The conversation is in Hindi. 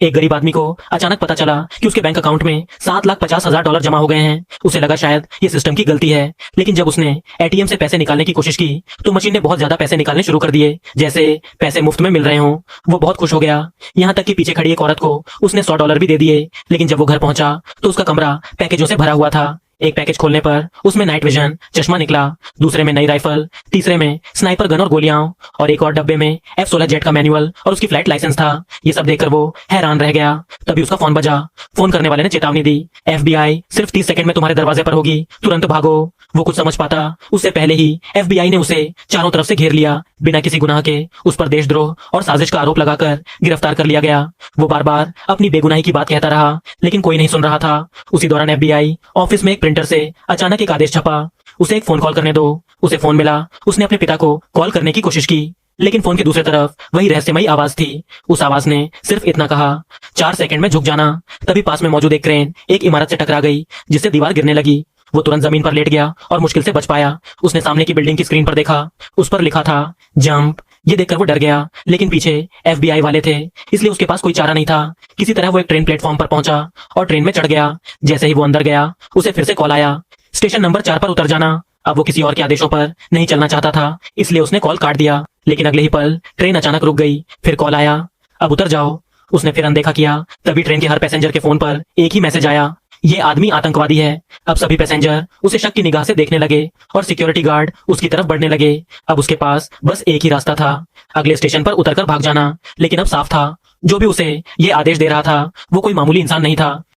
एक गरीब आदमी को अचानक पता चला कि उसके बैंक अकाउंट में $7,50,000 जमा हो गए हैं। उसे लगा शायद ये सिस्टम की गलती है, लेकिन जब उसने एटीएम से पैसे निकालने की कोशिश की तो मशीन ने बहुत ज्यादा पैसे निकालने शुरू कर दिए, जैसे पैसे मुफ्त में मिल रहे हों। वो बहुत खुश हो गया, यहाँ तक कि पीछे खड़ी एक औरत को उसने $100 भी दे दिए। लेकिन जब वो घर पहुंचा तो उसका कमरा पैकेजों से भरा हुआ था। एक पैकेज खोलने पर उसमें नाइट विजन चश्मा निकला, दूसरे में नई राइफल, तीसरे में स्नाइपर गन और गोलियां, और एक और डब्बे में F-16 जेट का मैनुअल और उसकी फ्लाइट लाइसेंस था। ये सब देखकर वो हैरान रह गया। तभी उसका फोन बजा। फोन करने वाले ने चेतावनी दी, FBI सिर्फ 30 सेकंड में तुम्हारे दरवाजे पर होगी, तुरंत भागो। वो कुछ समझ पाता उससे पहले ही FBI ने उसे चारों तरफ से घेर लिया। बिना किसी गुनाह के उस पर देशद्रोह और साजिश का आरोप लगाकर गिरफ्तार कर लिया गया। वो बार बार अपनी बेगुनाही की बात कहता रहा, लेकिन कोई नहीं सुन रहा था। उसी दौरान FBI ऑफिस में एक प्रिंटर से अचानक एक आदेश छपा, उसे एक फोन कॉल करने दो। उसे फोन मिला। उसने अपने पिता को कॉल करने की कोशिश की, लेकिन फोन के दूसरी तरफ वही रहस्यमयी आवाज थी। उस आवाज ने सिर्फ इतना कहा, 4 सेकंड में झुक जाना। तभी पास में मौजूद एक क्रेन एक इमारत से टकरा गई, जिससे दीवार गिरने लगी। वो तुरंत जमीन पर लेट गया और मुश्किल से बच पाया। उसने सामने की बिल्डिंग की स्क्रीन पर देखा, उस पर लिखा था जंप। ये देखकर वो डर गया, लेकिन पीछे FBI वाले थे, इसलिए उसके पास कोई चारा नहीं था। किसी तरह वो एक ट्रेन प्लेटफॉर्म पर पहुंचा और ट्रेन में चढ़ गया। जैसे ही वो अंदर गया, उसे फिर से कॉल आया, स्टेशन नंबर 4 पर उतर जाना। अब वो किसी और के आदेशों पर नहीं चलना चाहता था, इसलिए उसने कॉल काट दिया। लेकिन अगले ही पल ट्रेन अचानक रुक गई। फिर कॉल आया, अब उतर जाओ। उसने फिर अनदेखा किया। तभी ट्रेन के हर पैसेंजर के फोन पर एक ही मैसेज आया, ये आदमी आतंकवादी है। अब सभी पैसेंजर उसे शक की निगाह से देखने लगे और सिक्योरिटी गार्ड उसकी तरफ बढ़ने लगे। अब उसके पास बस एक ही रास्ता था, अगले स्टेशन पर उतरकर भाग जाना। लेकिन अब साफ था, जो भी उसे ये आदेश दे रहा था वो कोई मामूली इंसान नहीं था।